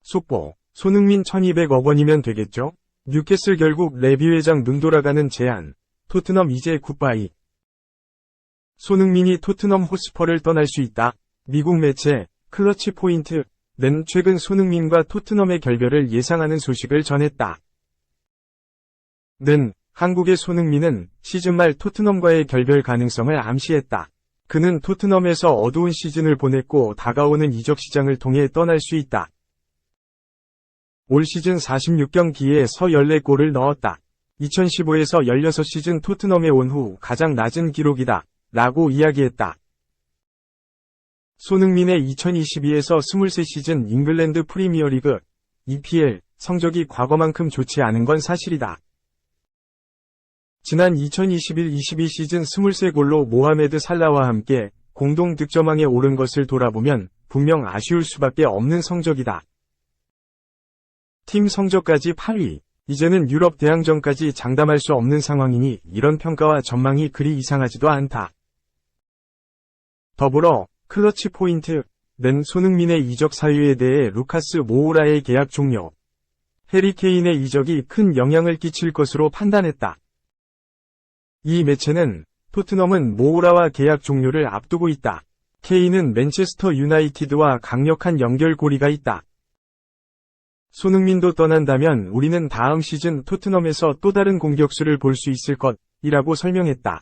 속보, 손흥민 1200억 원이면 되겠죠? 뉴캐슬 결국 레비 회장 눈 돌아가는 제안, 토트넘 이제 굿바이. 손흥민이 토트넘 호스퍼를 떠날 수 있다. 미국 매체, 클러치 포인트, 는 최근 손흥민과 토트넘의 결별을 예상하는 소식을 전했다. 는, 한국의 손흥민은 시즌 말 토트넘과의 결별 가능성을 암시했다. 그는 토트넘에서 어두운 시즌을 보냈고 다가오는 이적 시장을 통해 떠날 수 있다. 올 시즌 46경기에서 14골을 넣었다. 2015에서 16시즌 토트넘에 온 후 가장 낮은 기록이다. 라고 이야기했다. 손흥민의 2022에서 23시즌 잉글랜드 프리미어리그, EPL, 성적이 과거만큼 좋지 않은 건 사실이다. 지난 2021-22 시즌 23골로 모하메드 살라와 함께 공동 득점왕에 오른 것을 돌아보면 분명 아쉬울 수밖에 없는 성적이다. 팀 성적까지 8위, 이제는 유럽 대항전까지 장담할 수 없는 상황이니 이런 평가와 전망이 그리 이상하지도 않다. 더불어 클러치 포인트, 는 손흥민의 이적 사유에 대해 루카스 모우라의 계약 종료, 해리 케인의 이적이 큰 영향을 끼칠 것으로 판단했다. 이 매체는 토트넘은 모우라와 계약 종료를 앞두고 있다. 케인은 맨체스터 유나이티드와 강력한 연결고리가 있다. 손흥민도 떠난다면 우리는 다음 시즌 토트넘에서 또 다른 공격수를 볼 수 있을 것이라고 설명했다.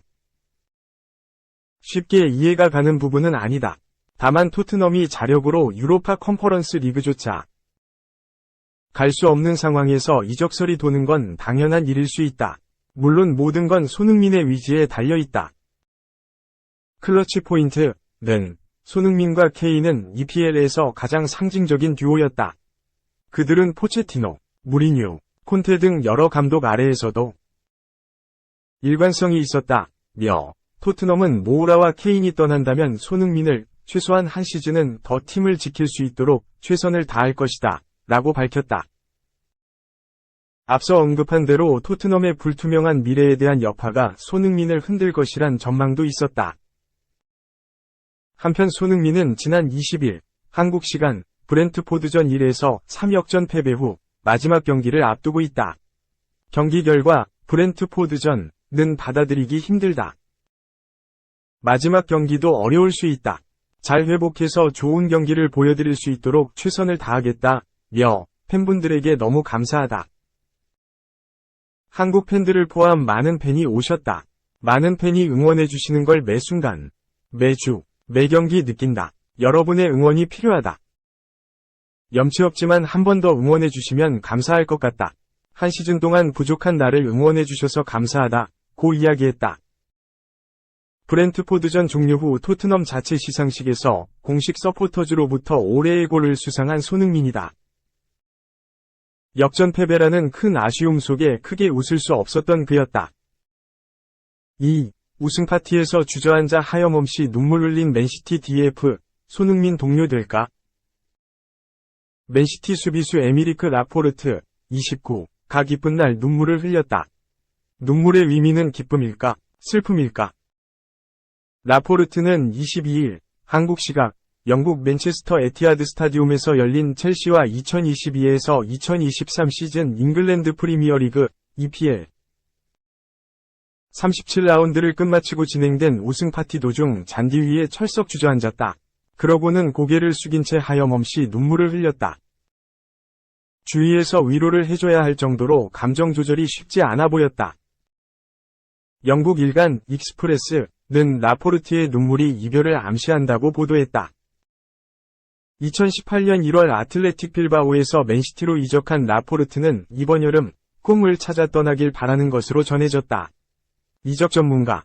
쉽게 이해가 가는 부분은 아니다. 다만 토트넘이 자력으로 유로파 컨퍼런스 리그조차 갈 수 없는 상황에서 이적설이 도는 건 당연한 일일 수 있다. 물론 모든 건 손흥민의 위지에 달려있다. 클러치 포인트, 는 손흥민과 케인은 EPL에서 가장 상징적인 듀오였다. 그들은 포체티노, 무리뉴, 콘테 등 여러 감독 아래에서도 일관성이 있었다. 며 토트넘은 모우라와 케인이 떠난다면 손흥민을 최소한 한 시즌은 더 팀을 지킬 수 있도록 최선을 다할 것이다. 라고 밝혔다. 앞서 언급한 대로 토트넘의 불투명한 미래에 대한 여파가 손흥민을 흔들 것이란 전망도 있었다. 한편 손흥민은 지난 20일 한국 시간 브렌트포드전 1에서 3역전 패배 후 마지막 경기를 앞두고 있다. 경기 결과 브렌트포드전은 받아들이기 힘들다. 마지막 경기도 어려울 수 있다. 잘 회복해서 좋은 경기를 보여드릴 수 있도록 최선을 다하겠다. 며 팬분들에게 너무 감사하다. 한국 팬들을 포함 많은 팬이 오셨다. 많은 팬이 응원해주시는 걸 매 순간, 매주, 매 경기 느낀다. 여러분의 응원이 필요하다. 염치 없지만 한 번 더 응원해주시면 감사할 것 같다. 한 시즌 동안 부족한 나를 응원해주셔서 감사하다. 고 이야기했다. 브렌트포드전 종료 후 토트넘 자체 시상식에서 공식 서포터즈로부터 올해의 골을 수상한 손흥민이다. 역전 패배라는 큰 아쉬움 속에 크게 웃을 수 없었던 그였다. 이 우승 파티에서 주저앉아 하염없이 눈물 흘린 맨시티 DF, 손흥민 동료 될까? 맨시티 수비수 에미리크 라포르트, 29가 기쁜 날 눈물을 흘렸다. 눈물의 의미는 기쁨일까? 슬픔일까? 라포르트는 22일 한국 시각 영국 맨체스터 에티하드 스타디움에서 열린 첼시와 2022에서 2023 시즌 잉글랜드 프리미어리그 EPL 37라운드를 끝마치고 진행된 우승 파티 도중 잔디 위에 철썩 주저앉았다. 그러고는 고개를 숙인 채 하염없이 눈물을 흘렸다. 주위에서 위로를 해줘야 할 정도로 감정 조절이 쉽지 않아 보였다. 영국 일간 익스프레스는 라포르트의 눈물이 이별을 암시한다고 보도했다. 2018년 1월 아틀레틱 빌바오에서 맨시티로 이적한 라포르트는 이번 여름 꿈을 찾아 떠나길 바라는 것으로 전해졌다. 이적 전문가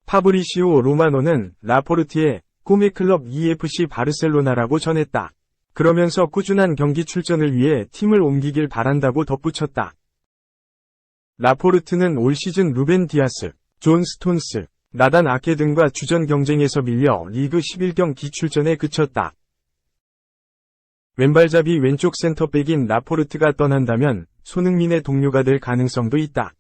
파브리시오 로마노는 라포르트의 꿈의 클럽 EFC 바르셀로나라고 전했다. 그러면서 꾸준한 경기 출전을 위해 팀을 옮기길 바란다고 덧붙였다. 라포르트는 올 시즌 루벤 디아스, 존 스톤스, 나단 아케 등과 주전 경쟁에서 밀려 리그 11경기 출전에 그쳤다. 왼발잡이 왼쪽 센터백인 라포르트가 떠난다면 손흥민의 동료가 될 가능성도 있다.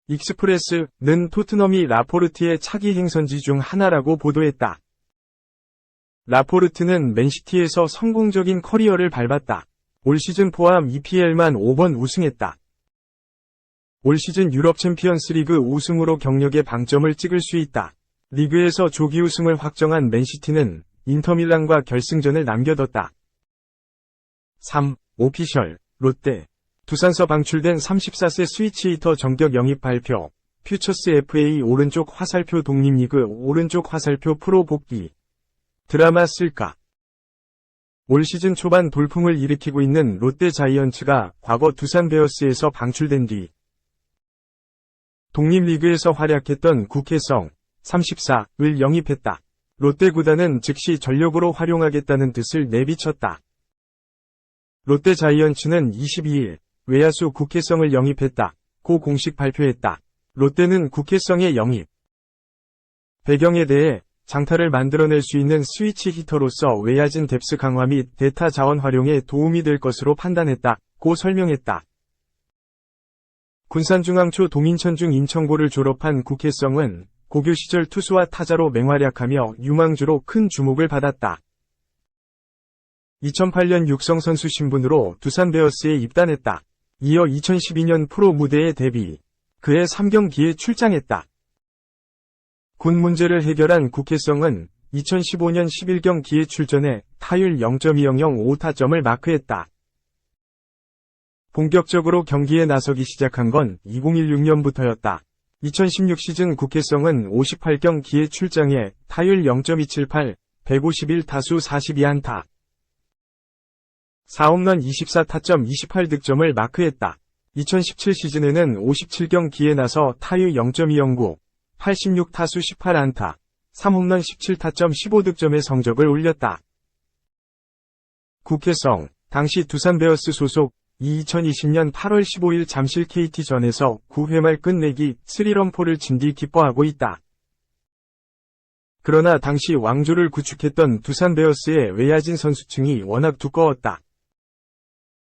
익스프레스는 토트넘이 라포르트의 차기 행선지 중 하나라고 보도했다. 라포르트는 맨시티에서 성공적인 커리어를 밟았다. 올 시즌 포함 EPL만 5번 우승했다. 올 시즌 유럽 챔피언스 리그 우승으로 경력에 방점을 찍을 수 있다. 리그에서 조기 우승을 확정한 맨시티는 인터밀란과 결승전을 남겨뒀다. 3. 오피셜, 롯데. 두산서 방출된 34세 스위치 히터 정격 영입 발표. 퓨처스 FA 오른쪽 화살표 독립리그 오른쪽 화살표 프로 복귀. 드라마 쓸까? 올 시즌 초반 돌풍을 일으키고 있는 롯데 자이언츠가 과거 두산 베어스에서 방출된 뒤 독립리그에서 활약했던 국회성 34을 영입했다. 롯데 구단은 즉시 전력으로 활용하겠다는 뜻을 내비쳤다. 롯데 자이언츠는 22일 외야수 국회성을 영입했다고 공식 발표했다. 롯데는 국회성의 영입 배경에 대해 장타를 만들어낼 수 있는 스위치 히터로서 외야진 뎁스 강화 및 대타 자원 활용에 도움이 될 것으로 판단했다고 설명했다. 군산중앙초 동인천중 인천고를 졸업한 국회성은 고교 시절 투수와 타자로 맹활약하며 유망주로 큰 주목을 받았다. 2008년 육성 선수 신분으로 두산 베어스에 입단했다. 이어 2012년 프로 무대에 데뷔. 그해 3경기에 출장했다. 군 문제를 해결한 국회성은 2015년 11경기에 출전해 타율 0.200 5타점을 마크했다. 본격적으로 경기에 나서기 시작한 건 2016년부터였다. 2016 시즌 국회성은 58경기에 출장해 타율 0.278, 151타수 42안타, 4홈런 24타점 28득점을 마크했다. 2017 시즌에는 57경기에 나서 타율 0.209, 86타수 18안타, 3홈런 17타점 15득점의 성적을 올렸다. 국회성, 당시 두산 베어스 소속, 2020년 8월 15일 잠실 KT전에서 9회 말 끝내기 3런포를 친 뒤 기뻐하고 있다. 그러나 당시 왕조를 구축했던 두산 베어스의 외야진 선수층이 워낙 두꺼웠다.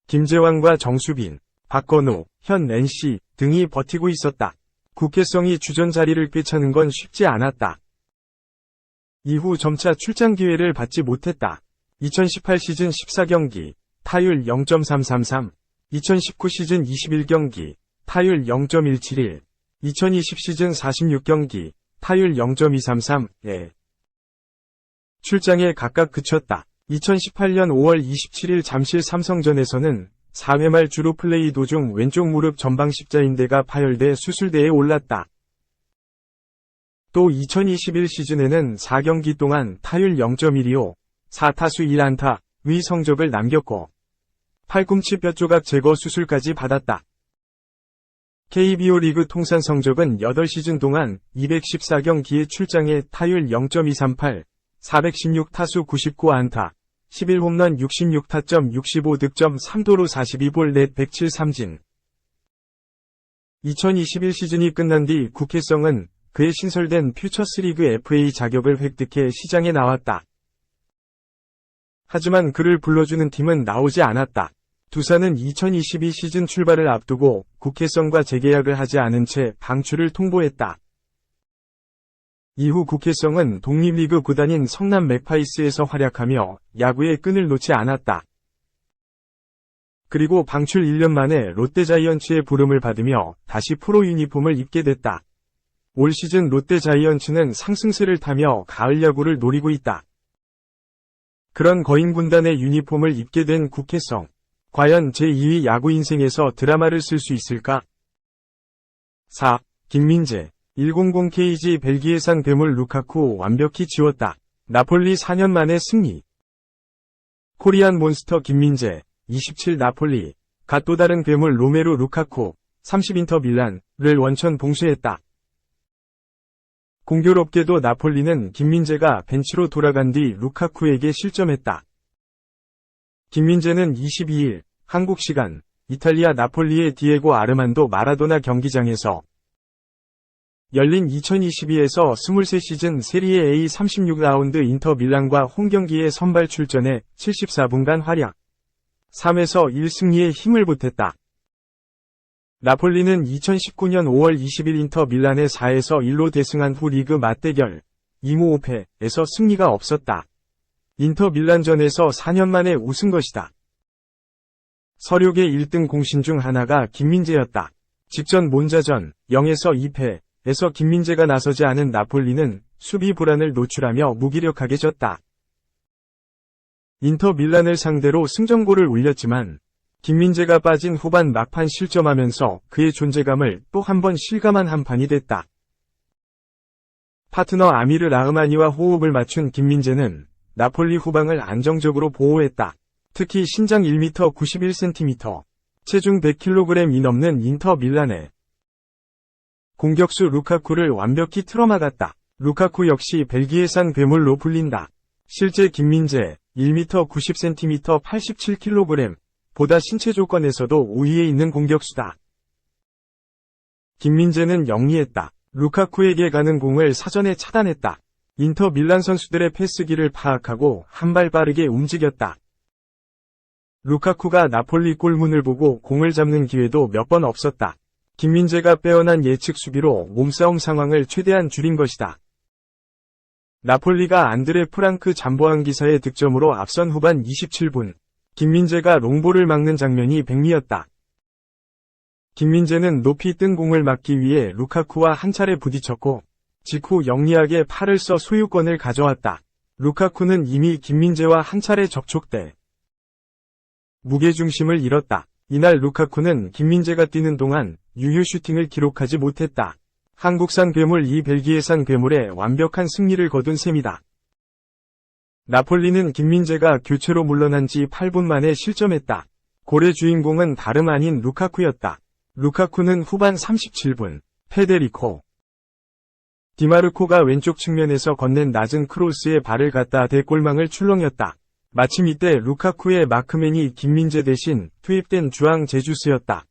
김재환과 정수빈, 박건우, 현 NC 등이 버티고 있었다. 국회성이 주전 자리를 꿰차는 건 쉽지 않았다. 이후 점차 출장 기회를 받지 못했다. 2018 시즌 14경기, 타율 0.333, 2019 시즌 21경기, 타율 0.171, 2020 시즌 46경기, 타율 0.233에 출장에 각각 그쳤다. 2018년 5월 27일 잠실 삼성전에서는 4회 말 주루 플레이 도중 왼쪽 무릎 전방 십자인대가 파열돼 수술대에 올랐다. 또 2021 시즌에는 4경기 동안 타율 0.125, 4타수 1안타 위 성적을 남겼고 팔꿈치 뼈조각 제거 수술까지 받았다. KBO 리그 통산 성적은 8시즌 동안 214경기에 출장해 타율 0.238, 416타수 99안타, 11홈런 66타점 65득점 3도루 42볼 넷 107삼진. 2021 시즌이 끝난 뒤 국회성은 그의 신설된 퓨처스리그 FA 자격을 획득해 시장에 나왔다. 하지만 그를 불러주는 팀은 나오지 않았다. 두산은 2022 시즌 출발을 앞두고 국회성과 재계약을 하지 않은 채 방출을 통보했다. 이후 국회성은 독립리그 구단인 성남 맥파이스에서 활약하며 야구의 끈을 놓지 않았다. 그리고 방출 1년 만에 롯데자이언츠의 부름을 받으며 다시 프로 유니폼을 입게 됐다. 올 시즌 롯데자이언츠는 상승세를 타며 가을 야구를 노리고 있다. 그런 거인 군단의 유니폼을 입게 된 국회성. 과연 제2위 야구 인생에서 드라마를 쓸 수 있을까? 4. 김민재 100KG 벨기에산 괴물 루카쿠 완벽히 지웠다. 나폴리 4년 만에 승리. 코리안 몬스터 김민재 27 나폴리 갓 또 다른 괴물 로메루 루카쿠 30인터 밀란을 원천 봉쇄했다. 공교롭게도 나폴리는 김민재가 벤치로 돌아간 뒤 루카쿠에게 실점했다. 김민재는 22일 한국 시간 이탈리아 나폴리의 디에고 아르만도 마라도나 경기장에서 열린 2022에서 23시즌 세리에 A 36라운드 인터 밀란과 홈경기에 선발 출전해 74분간 활약. 3에서 1승리에 힘을 보탰다. 나폴리는 2019년 5월 20일 인터 밀란에 4에서 1로 대승한 후 리그 맞대결 2무 5패에서 승리가 없었다. 인터 밀란전에서 4년 만에 우승 것이다. 서력의 1등 공신 중 하나가 김민재였다. 직전 몬자전 0에서 2패에서 김민재가 나서지 않은 나폴리는 수비 불안을 노출하며 무기력하게 졌다. 인터 밀란을 상대로 승전골을 올렸지만 김민재가 빠진 후반 막판 실점하면서 그의 존재감을 또 한 번 실감한 한판이 됐다. 파트너 아미르 라흐마니와 호흡을 맞춘 김민재는 나폴리 후방을 안정적으로 보호했다. 특히 신장 1m 91cm, 체중 100kg이 넘는 인터 밀란의 공격수 루카쿠를 완벽히 틀어막았다. 루카쿠 역시 벨기에산 괴물로 불린다. 실제 김민재 1m 90cm 87kg 보다 신체 조건에서도 5위에 있는 공격수다. 김민재는 영리했다. 루카쿠에게 가는 공을 사전에 차단했다. 인터 밀란 선수들의 패스기를 파악하고 한 발 빠르게 움직였다. 루카쿠가 나폴리 골문을 보고 공을 잡는 기회도 몇 번 없었다. 김민재가 빼어난 예측 수비로 몸싸움 상황을 최대한 줄인 것이다. 나폴리가 안드레 프랑크 잠보안 기사의 득점으로 앞선 후반 27분, 김민재가 롱볼을 막는 장면이 백미였다. 김민재는 높이 뜬 공을 막기 위해 루카쿠와 한 차례 부딪혔고, 직후 영리하게 팔을 써 소유권을 가져왔다. 루카쿠는 이미 김민재와 한 차례 접촉돼 무게중심을 잃었다. 이날 루카쿠는 김민재가 뛰는 동안 유효 슈팅을 기록하지 못했다. 한국산 괴물 이 벨기에산 괴물에 완벽한 승리를 거둔 셈이다. 나폴리는 김민재가 교체로 물러난 지 8분 만에 실점했다. 골의 주인공은 다름 아닌 루카쿠였다. 루카쿠는 후반 37분, 페데리코 디마르코가 왼쪽 측면에서 건넨 낮은 크로스에 발을 갖다 대 골망을 출렁였다. 마침 이때 루카쿠의 마크맨이 김민재 대신 투입된 주앙 제주스였다.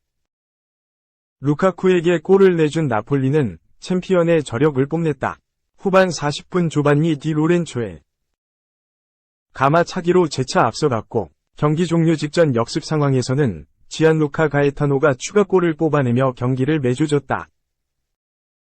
루카쿠에게 골을 내준 나폴리는 챔피언의 저력을 뽐냈다. 후반 40분 조반니 디 로렌초의 가마차기로 재차 앞서갔고, 경기 종료 직전 역습 상황에서는 지안루카 가에타노가 추가골을 뽑아내며 경기를 매줘줬다.